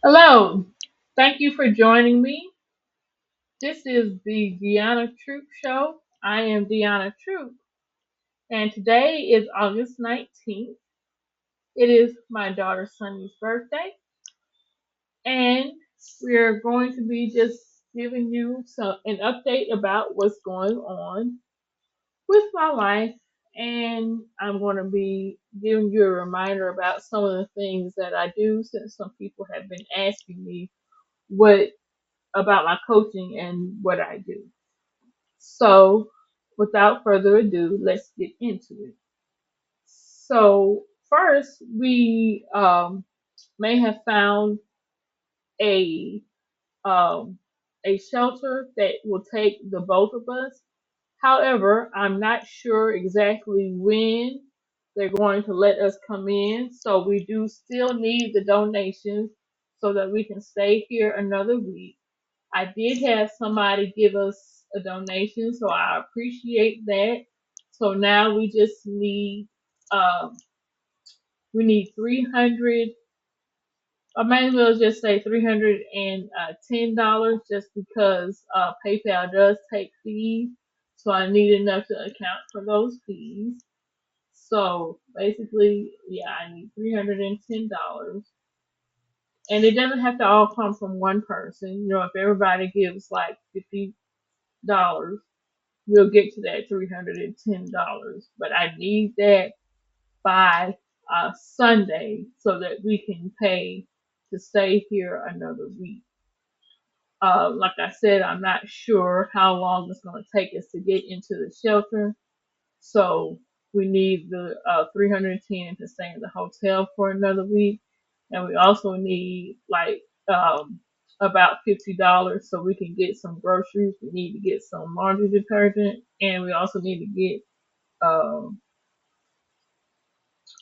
Hello, thank you for joining me. This is the DeAnna Troupe Show. I am DeAnna Troupe, and today is August 19th. It is my daughter Sunny's birthday, and we're going to be just giving you an update about what's going on with my life, and I'm going to be giving you a reminder about some of the things that I do since some people have been asking me what about my coaching and what I do. So, without further ado, let's get into it. So, first, we may have found a um, a shelter that will take the both of us. However, I'm not sure exactly when they're going to let us come in. So we do still need the donations so that we can stay here another week. I did have somebody give us a donation, so I appreciate that. So now um we need 300. I may as well just say $310 just because PayPal does take fees. So I need enough to account for those fees. So basically, yeah, I need $310. And it doesn't have to all come from one person. If everybody gives like $50, we'll get to that $310. But I need that by Sunday so that we can pay to stay here another week. Like I said, I'm not sure how long it's going to take us to get into the shelter. So we need the 310 to stay in the hotel for another week. And we also need like about $50 so we can get some groceries. We need to get some laundry detergent, and we also need to get um,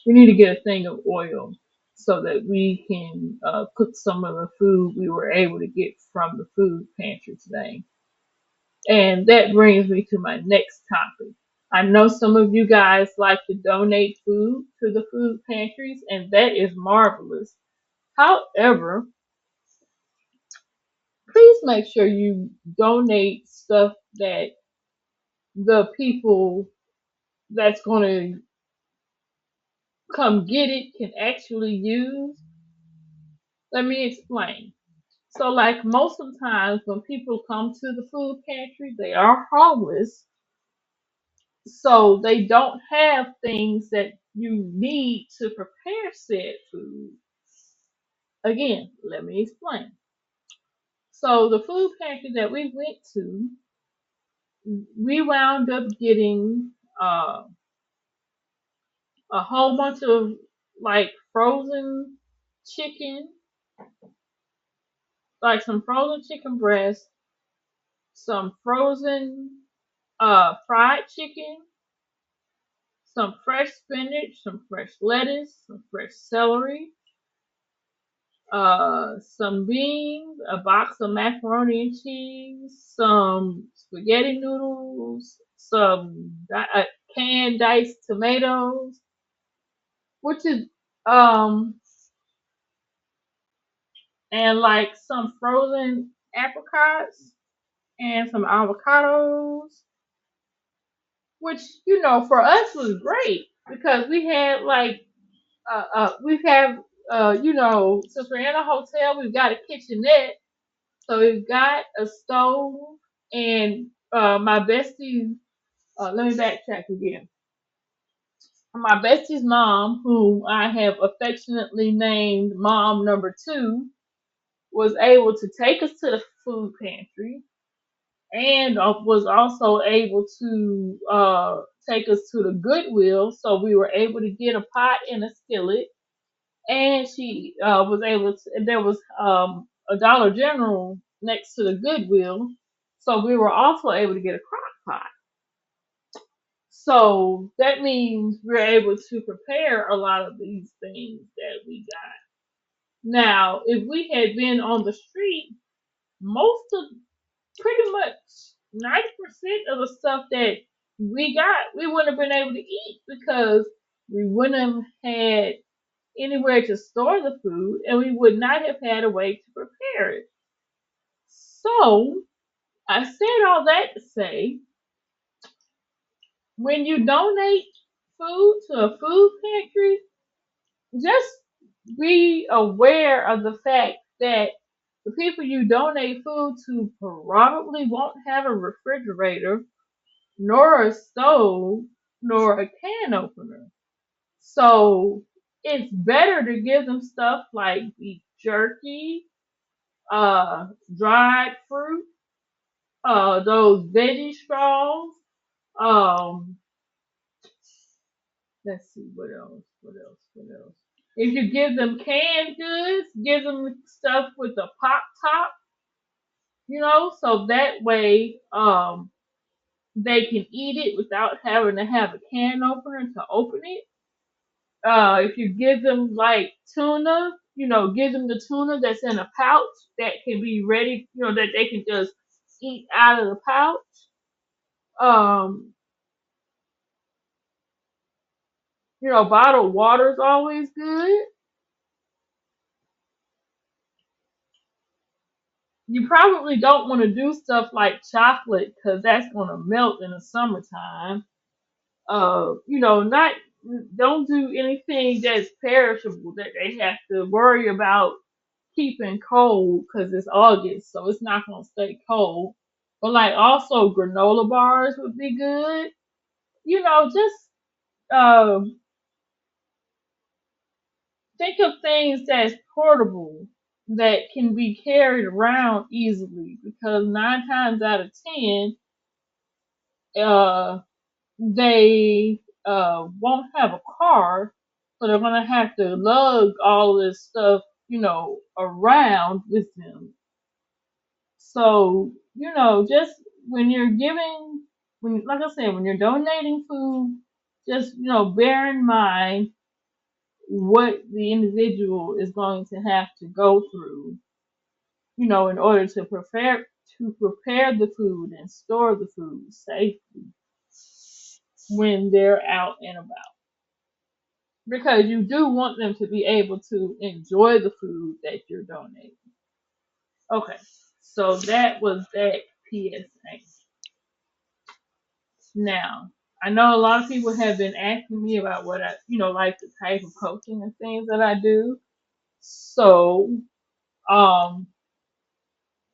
a thing of oil so that we can cook some of the food we were able to get from the food pantry today. And that brings me to my next topic. I know some of you guys like to donate food to the food pantries, and that is marvelous. However, please make sure you donate stuff that the people that's going to come get it can actually use. Let me explain. So, like most of the times when people come to the food pantry, they are homeless, so they don't have things that you need to prepare said food. Again, let me explain. So, the food pantry that we went to, we wound up getting uh, a whole bunch of like frozen chicken, like some frozen chicken breast, some frozen fried chicken, some fresh spinach, some fresh lettuce, some fresh celery, some beans, a box of macaroni and cheese, some spaghetti noodles, canned diced tomatoes, which is um, and like some frozen apricots and some avocados, which for us was great because we had like we have since we're in a hotel, we've got a kitchenette, so we've got a stove and my bestie. Let me backtrack again. My bestie's mom, who I have affectionately named Mom Number Two, was able to take us to the food pantry and was also able to take us to the Goodwill, so we were able to get a pot and a skillet, and she was able to. There was a Dollar General next to the Goodwill, so we were also able to get a crock pot. So that means we're able to prepare a lot of these things that we got. Now, if we had been on the street, most of pretty much 90% of the stuff that we got, we wouldn't have been able to eat because we wouldn't have had. anywhere to store the food, and we would not have had a way to prepare it. So I said all that to say, when you donate food to a food pantry, just be aware of the fact that the people you donate food to probably won't have a refrigerator, nor a stove, nor a can opener. So it's better to give them stuff like beef jerky, uh, dried fruit, those veggie straws. Um, let's see what else. If you give them canned goods, give them stuff with a pop top, so that way they can eat it without having to have a can opener to open it. If you give them like tuna, give them the tuna that's in a pouch that can be ready, that they can just eat out of the pouch. Um, Bottled water is always good. You probably don't want to do stuff like chocolate because that's going to melt in the summertime. Not don't do anything that's perishable that they have to worry about keeping cold because it's August, so it's not going to stay cold. But like also granola bars would be good. Just um, think of things that's portable that can be carried around easily because 9 times out of 10, uh, they won't have a car, so they're gonna have to lug all this stuff, around with them. So, just when you're giving, like I said, when you're donating food, just bear in mind what the individual is going to have to go through, in order to prepare the food and store the food safely when they're out and about. Because you do want them to be able to enjoy the food that you're donating. Okay, so that was that PSA. Now, I know a lot of people have been asking me about what I, like the type of coaching and things that I do. So, um,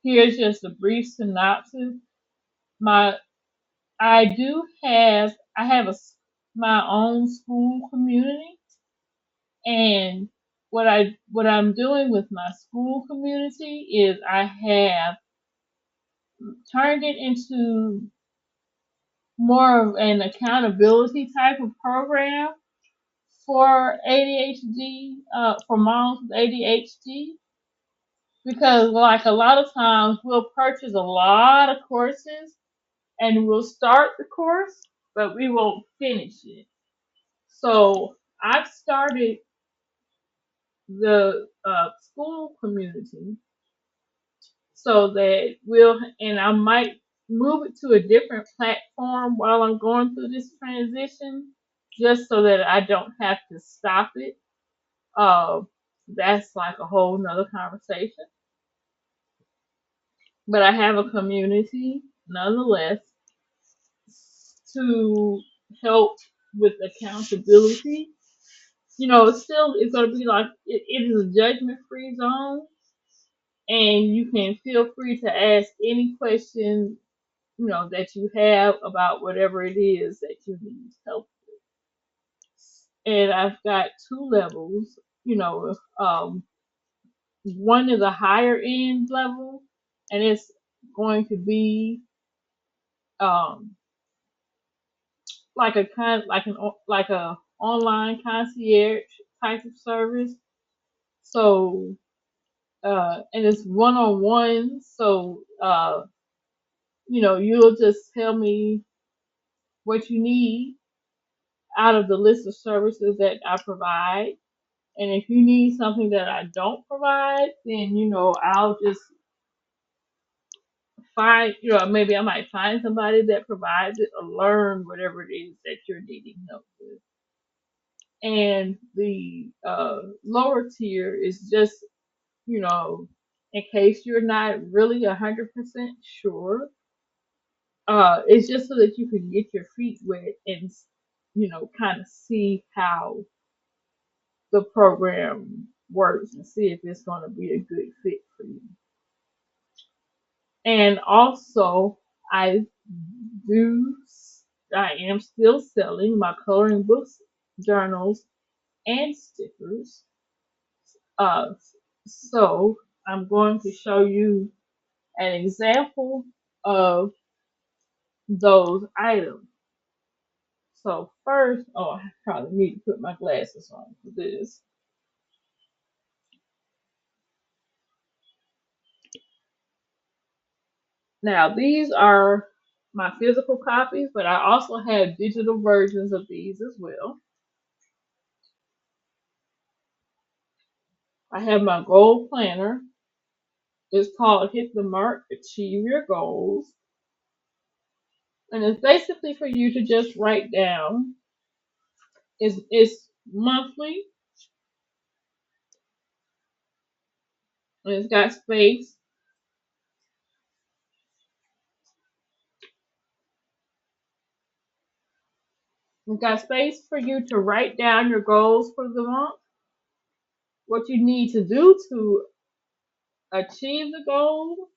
here's just a brief synopsis. My, I have my own school community, and what I'm doing with my school community is I have turned it into more of an accountability type of program for ADHD, for moms with ADHD, because like a lot of times we'll purchase a lot of courses and we'll start the course, but we won't finish it. So I've started the school community so that and I might move it to a different platform while I'm going through this transition, just so that I don't have to stop it. Uh, that's like a whole nother conversation. But I have a community nonetheless to help with accountability. It's gonna be like it is a judgment free zone, and you can feel free to ask any question that you have about whatever it is that you need help. And I've got two levels. One is a higher end level, and it's going to be um like a online concierge type of service. So and it's one on one. So you'll just tell me what you need out of the list of services that I provide. And if you need something that I don't provide, then I'll just find, maybe I might find somebody that provides it or learn whatever it is that you're needing help with. And the lower tier is just, in case you're not really 100% sure. It's just so that you can get your feet wet and, kind of see how the program works and see if it's going to be a good fit for you. And also, I do, I am still selling my coloring books, journals, and stickers. Uh, so I'm going to show you an example of those items. So first, I probably need to put my glasses on for this. Now these are my physical copies, but I also have digital versions of these as well. I have my goal planner. It's called Hit the Mark, Achieve Your Goals. And it's basically for you to just write down. It's monthly, and it's got space. It's got space for you to write down your goals for the month, what you need to do to achieve the goal,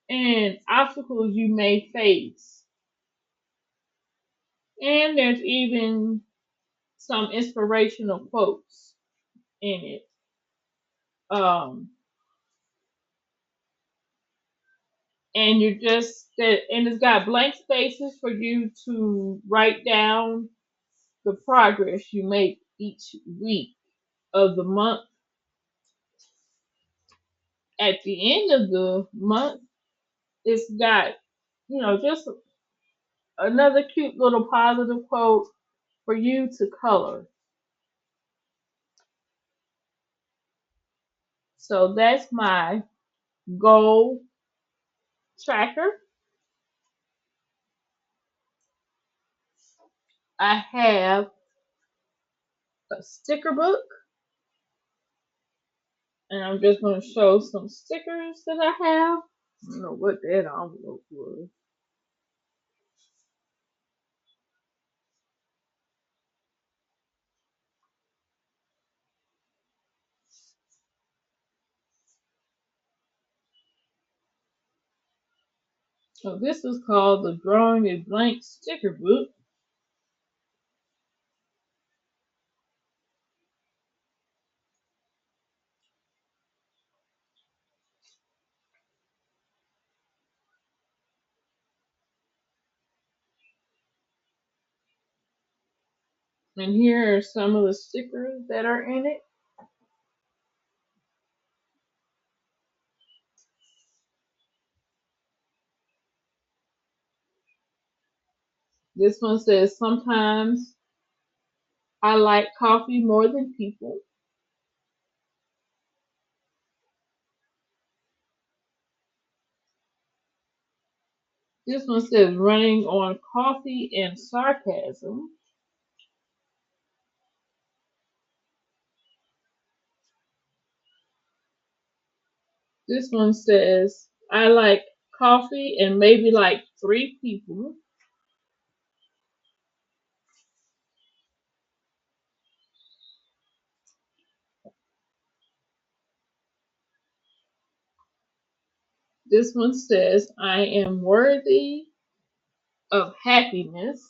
and obstacles you may face. And there's even some inspirational quotes in it. Um, and and it's got blank spaces for you to write down the progress you make each week of the month. At the end of the month, it's got, just another cute little positive quote for you to color. So that's my goal tracker. I have a sticker book, and I'm just going to show some stickers that I have. I don't know what that envelope was. So this is called the Drawing a Blank Sticker Book. And here are some of the stickers that are in it. This one says, sometimes I like coffee more than people. This one says, running on coffee and sarcasm. This one says, I like coffee and maybe like three people. This one says, I am worthy of happiness.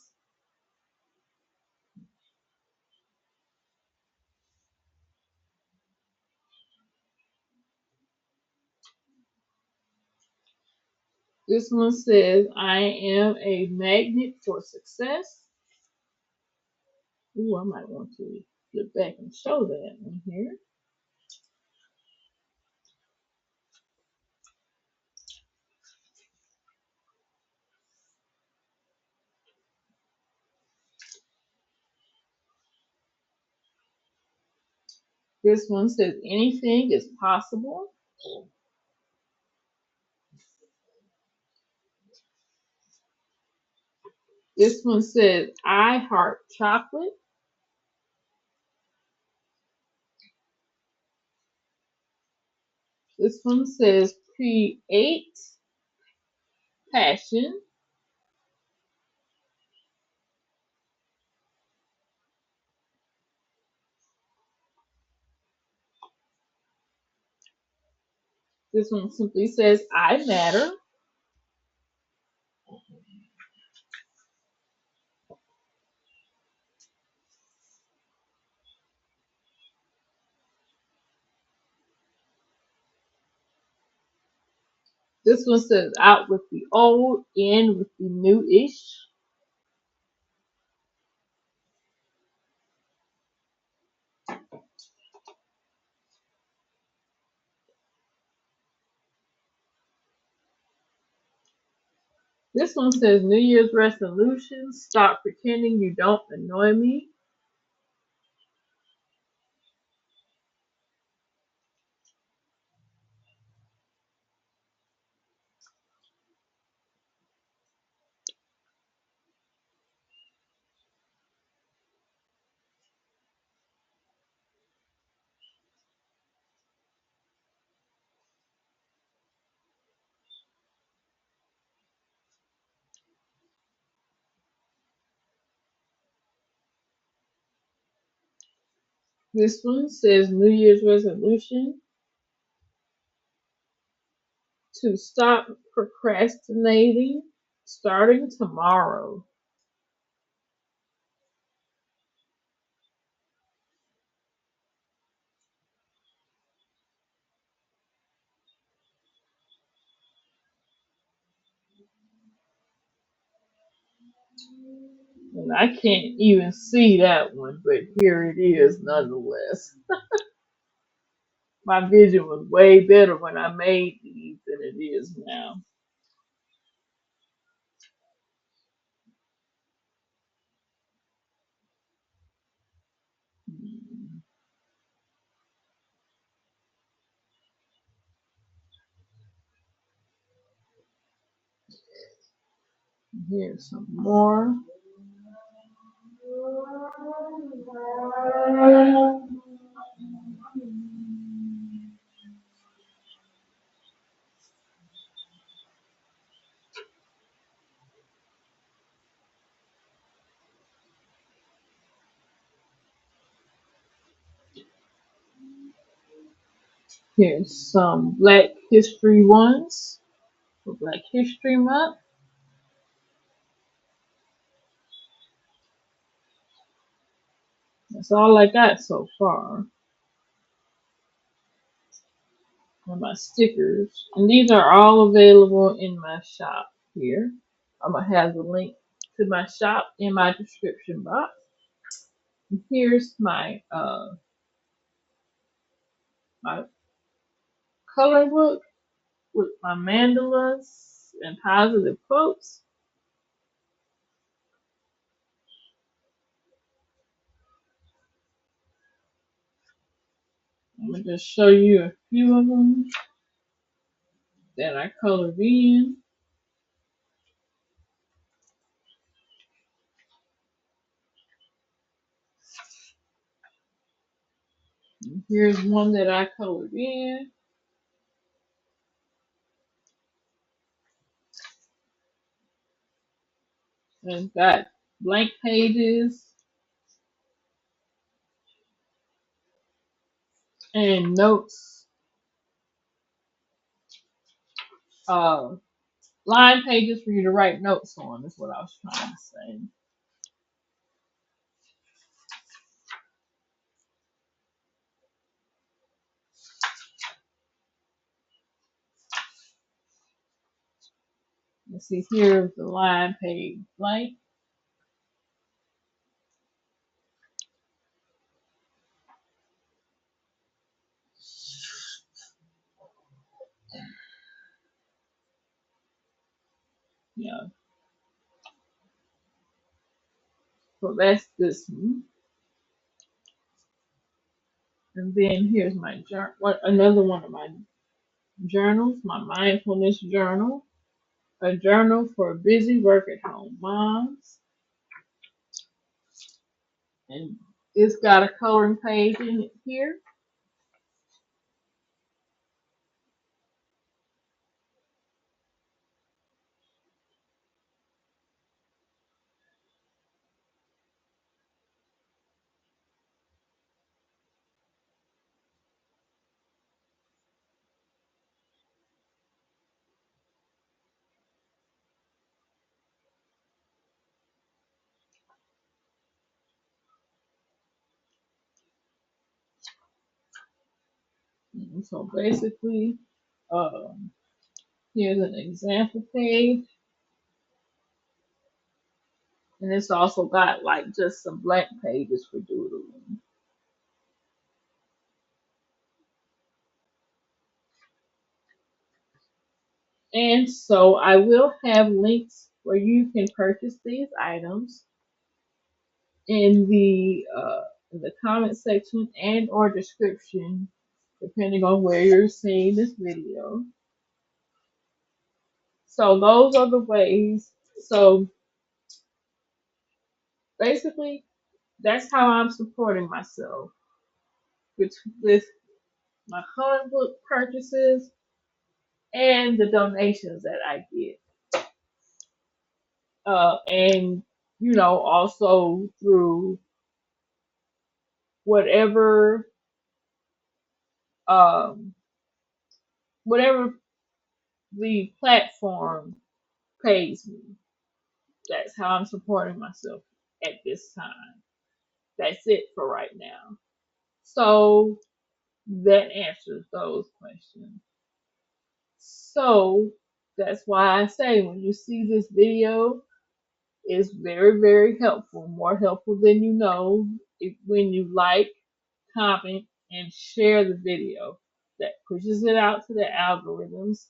This one says, I am a magnet for success. Ooh, I might want to flip back and show that one here. This one says, anything is possible. This one says, I heart chocolate. This one says create passion. This one simply says I matter. This one says out with the old, in with the new-ish. This one says New Year's resolution. Stop pretending you don't annoy me. This one says New Year's resolution to stop procrastinating starting tomorrow. And I can't even see that one, but here it is nonetheless. My vision was way better when I made these than it is now. Here's some more. Here's some Black History ones for Black History Month. That's all I got so far. And my stickers. And these are all available in my shop here. I'm going to have the link to my shop in my description box. And here's my color book with my mandalas and positive quotes. I'm going to just show you a few of them that I colored in. And here's one that I colored in. And it's got blank pages and notes, uh, line pages for you to write notes on, is what I was trying to say. You see here's the line page blank. Yeah, so that's this one. And then here's my journal. Another one of my journals, my mindfulness journal, a journal for busy work at home moms. And it's got a coloring page in it here. So basically, um, here's an example page, and it's also got like just some blank pages for doodling. And so I will have links where you can purchase these items in the comment section and or description, depending on where you're seeing this video. So those are the ways. So basically, that's how I'm supporting myself with my comic book purchases and the donations that I get. And also through whatever um, whatever the platform pays me. That's how I'm supporting myself at this time. That's it for right now. So that answers those questions. So that's why I say when you see this video, it's very, very helpful, more helpful than you know, when you like, comment, and share the video. That pushes it out to the algorithms.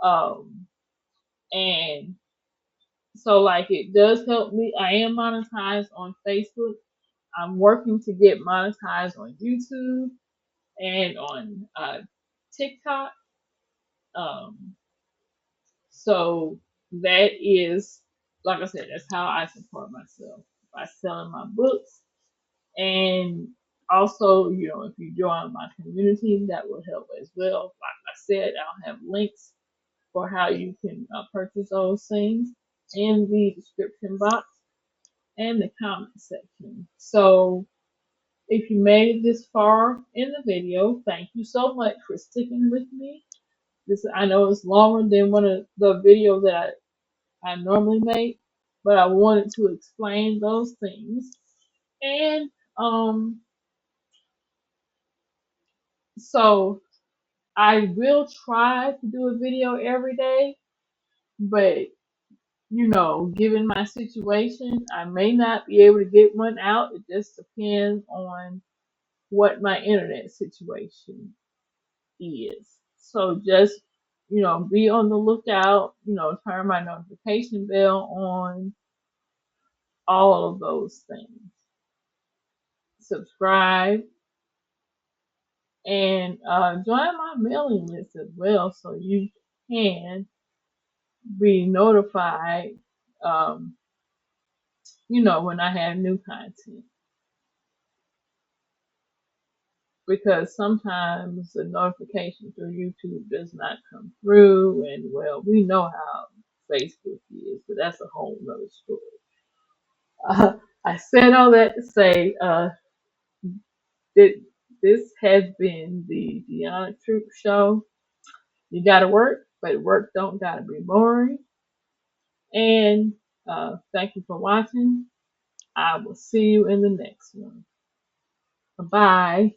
Um, and so, like, it does help me. I am monetized on Facebook. I'm working to get monetized on YouTube and on TikTok. Um, so that is, like I said, that's how I support myself by selling my books. And also, if you join my community, that will help as well. Like I said, I'll have links for how you can purchase those things in the description box and the comment section. So if you made it this far in the video, thank you so much for sticking with me. I know it's longer than one of the videos that I normally make, but I wanted to explain those things. And so I will try to do a video every day, but given my situation, I may not be able to get one out. It just depends on what my internet situation is. So just, be on the lookout, turn my notification bell on, all of those things. Subscribe and join my mailing list as well so you can be notified, um, when I have new content. Because sometimes the notification through YouTube does not come through, and well, we know how Facebook is, but that's a whole nother story. I said all that to say that this has been the DeAnna Troupe Show. You gotta work, but work don't gotta be boring. And thank you for watching. I will see you in the next one. Bye.